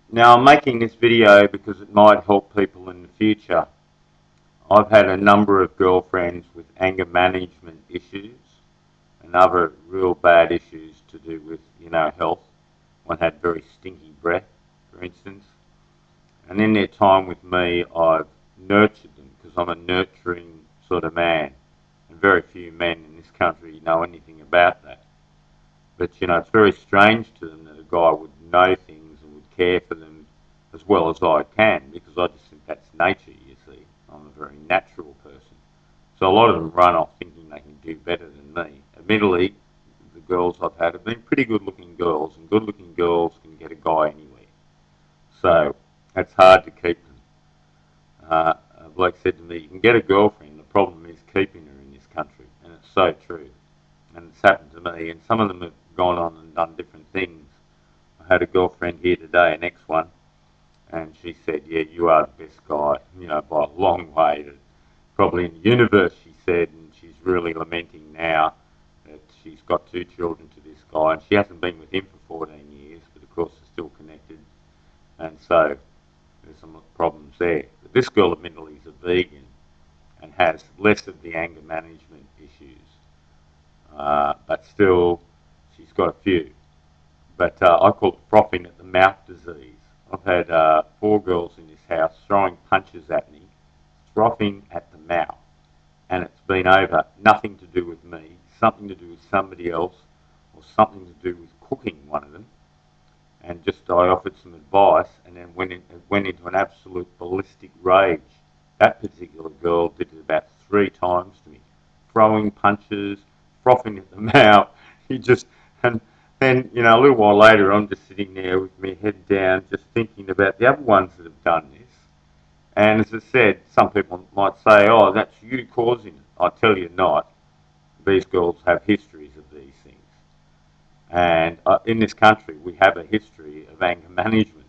Now I'm making this video because it might help people in the future. I've had a number of girlfriends with anger management issues and other real bad issues to do with, health. One had very stinky breath, for instance. And in their time with me, I've nurtured them because I'm a nurturing sort of man. And very few men in this country know anything about that. But, it's very strange to them that a guy would know things and would care for them as well as I can, because I just think that's nature, you see. I'm a very natural person. So a lot of them run off thinking they can do better than me. Admittedly, the girls I've had have been pretty good looking girls, and good looking girls can get a guy anywhere. So it's hard to keep them. A bloke said to me, you can get a girlfriend, the problem is keeping her in this country. And it's so true. And it's happened to me, and some of them have gone on and done different things. I had a girlfriend here today, an ex-one, and she said, yeah, you are the best guy, by a long way. Probably in the universe, she said, and she's really lamenting now that she's got 2 children to this guy, and she hasn't been with him for 14 years, but of course they're still connected, and so there's some problems there. But this girl admittedly is a vegan and has less of the anger management issues, but still she's got a few. But I call it frothing at the mouth disease. I've had 4 girls in this house throwing punches at me, frothing at the mouth, and it's been over nothing to do with me, something to do with somebody else, or something to do with cooking one of them. And just I offered some advice, and then went into an absolute ballistic rage. That particular girl did it about 3 times to me, throwing punches, frothing at the mouth. He just and then a little while later, I'm just sitting there with my head down, just thinking about the other ones that have done this. And as I said, some people might say, "Oh, that's you causing it." I tell you not. These girls have histories of these things. And in this country, we have a history of anger management.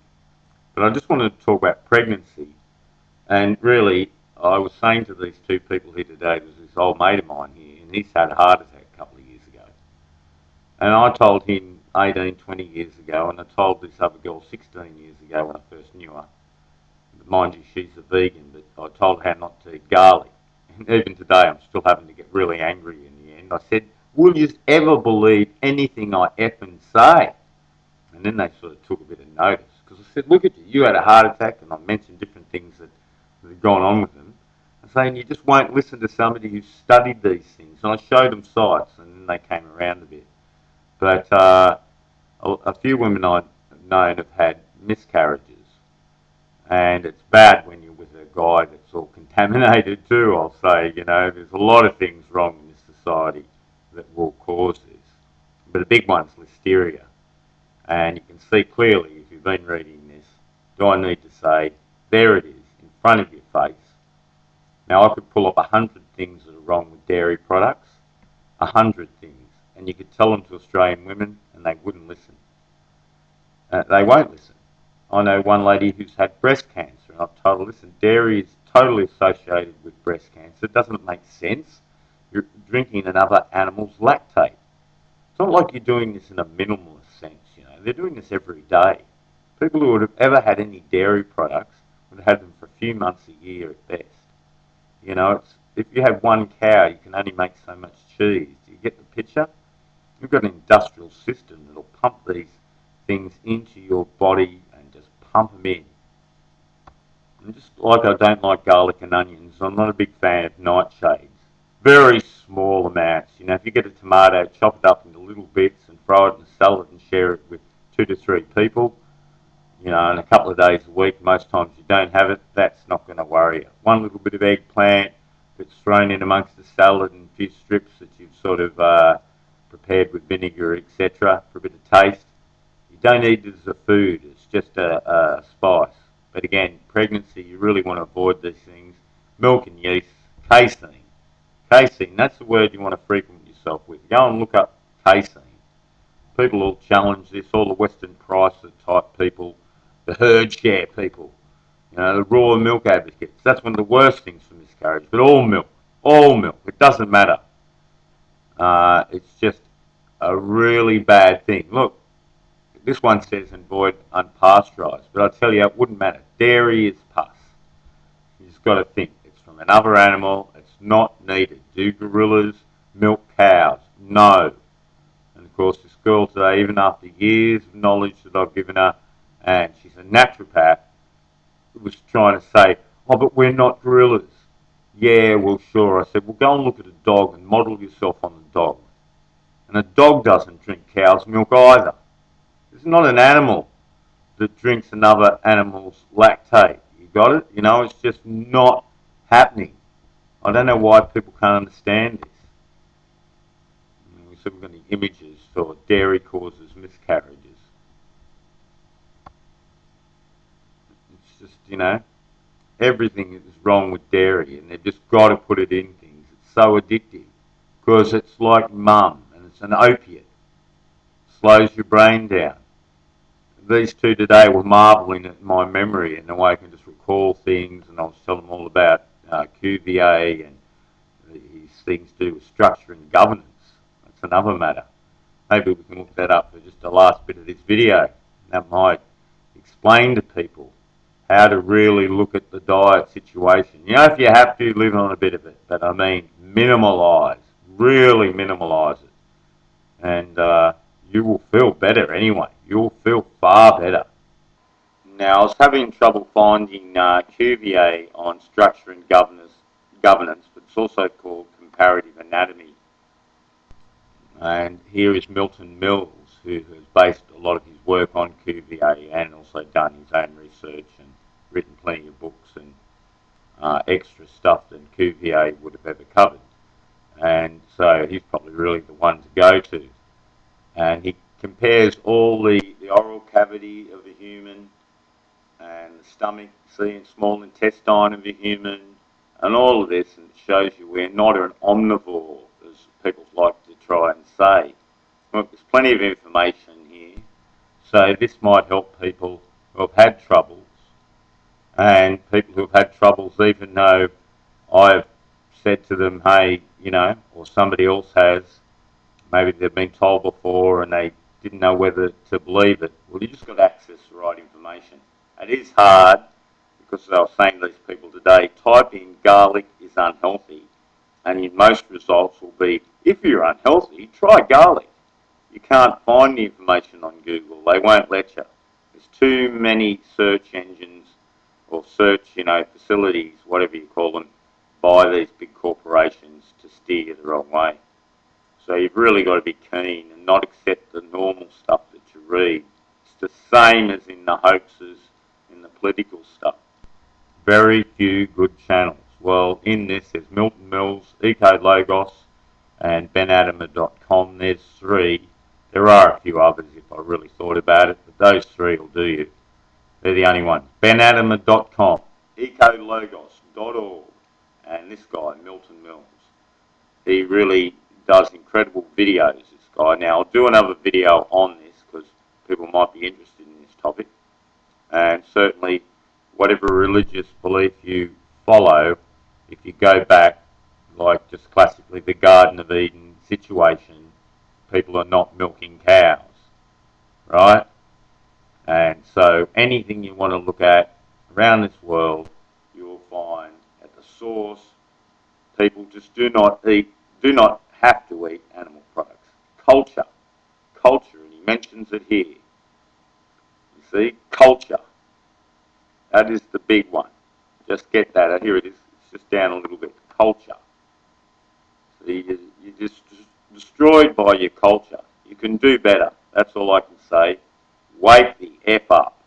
But I just wanted to talk about pregnancy. And really, I was saying to these 2 people here today, there's this old mate of mine here, and he's had a heart attack a couple of years ago. And I told him 18, 20 years ago, and I told this other girl 16 years ago when I first knew her. Mind you, she's a vegan, but I told her not to eat garlic. And even today, I'm still having to get really angry in the end. I said, will you ever believe anything I effing say? And then they sort of took a bit of notice. Because I said, look at you, you had a heart attack, and I mentioned different things that had gone on with them. I'm saying, you just won't listen to somebody who's studied these things. And I showed them sites, and then they came around a bit. But a few women I've known have had miscarriages. And it's bad when you're with a guy that's all contaminated too, I'll say. There's a lot of things wrong in this society that will cause this. But a big one's listeria. And you can see clearly, if you've been reading this, do I need to say, there it is, in front of your face. Now, I could pull up 100 things that are wrong with dairy products, 100 things, and you could tell them to Australian women, and they wouldn't listen. They won't listen. I know one lady who's had breast cancer, and I've told her, listen, dairy is totally associated with breast cancer. It doesn't make sense. You're drinking another animal's lactate. It's not like you're doing this in a minimalist sense, They're doing this every day. People who would have ever had any dairy products would have had them for a few months a year at best. If you have one cow, you can only make so much cheese. Do you get the picture? You've got an industrial system that'll pump these things into your body and just pump them in. And just like I don't like garlic and onions, I'm not a big fan of nightshades. Very small amounts. If you get a tomato, chop it up into little bits and throw it in a salad and share it with 2 to 3 people, in a couple of days a week, most times you don't have it, that's not going to worry you. One little bit of eggplant that's thrown in amongst the salad and a few strips that you've sort of prepared with vinegar, etc., for a bit of taste. You don't eat it as a food, it's just a spice. But again, pregnancy, you really want to avoid these things. Milk and yeast, casein. Casein, that's the word you want to frequent yourself with. Go and look up casein. People will challenge this, all the Western Pricer type people, the herd share people, the raw milk advocates. That's one of the worst things for miscarriage. But all milk, it doesn't matter. It's just a really bad thing. Look, This one says avoid unpasteurised, but I tell you, it wouldn't matter. Dairy is pus. You just got to think, it's from another animal, it's not needed. Do gorillas milk cows? No. And of course, this girl today, even after years of knowledge that I've given her, and she's a naturopath, was trying to say, oh, but we're not gorillas. Yeah, well, sure. I said, well, go and look at a dog and model yourself on the dog. And a dog doesn't drink cow's milk either. It's not an animal that drinks another animal's lactate. You got it? You know, it's just not happening. I don't know why people can't understand this. We said we've got any images for dairy causes miscarriages. It's just, you know, everything is wrong with dairy, and they've just got to put it in things. It's so addictive because it's like mum, and it's an opiate. Slows your brain down. These two today were marvelling at my memory and the way I can just recall things, and I was telling them all about Cuvier and his things to do with structure and governance. That's another matter. Maybe we can look that up for just the last bit of this video. That might explain to people how to really look at the diet situation. You know, if you have to, live on a bit of it, but I mean minimalise, really minimalise it. And you will feel better anyway. You'll feel far better. Now, I was having trouble finding Cuvier on structure and governance, but it's also called comparative anatomy. And here is Milton Mills, who has based a lot of his work on Cuvier and also done his own research and written plenty of books and extra stuff than Cuvier would have ever covered. And so he's probably really the one to go to. And he compares all the oral cavity of a human and the stomach, see, and small intestine of a human, and all of this, and it shows you we're not an omnivore, as people like to try and say. Look, there's plenty of information here, so this might help people who have had troubles, and people who have had troubles even though I've said to them, hey, you know, or somebody else has, maybe they've been told before and they didn't know whether to believe it. Well, you just got to access the right information. It is hard, because as I was saying to these people today, type in garlic is unhealthy, and in most results will be, if you're unhealthy, try garlic. You can't find the information on Google. They won't let you. There's too many search engines or search, you know, facilities, whatever you call them, by these big corporations to steer you the wrong way. So you've really got to be keen and not accept the normal stuff that you read. It's the same as in the hoaxes, in the political stuff. Very few good channels. Well, in this there's Milton Mills, Eco Logos, and benadama.com. There's three. There are a few others if I really thought about it, but those three will do you. They're the only ones. benadama.com, ecologos.org, and this guy, Milton Mills. He really does incredible videos, this guy. Now, I'll do another video on this because people might be interested in this topic. And certainly, whatever religious belief you follow, if you go back, like just classically the Garden of Eden situation, people are not milking cows, right? And so anything you want to look at around this world, you will find at the source, people just do not have to eat animal products. Culture, and he mentions it here. You see, culture. That is the big one. Just get that. Here it is. It's just down a little bit. Culture. See, you're just destroyed by your culture. You can do better. That's all I can say. Wake the F up.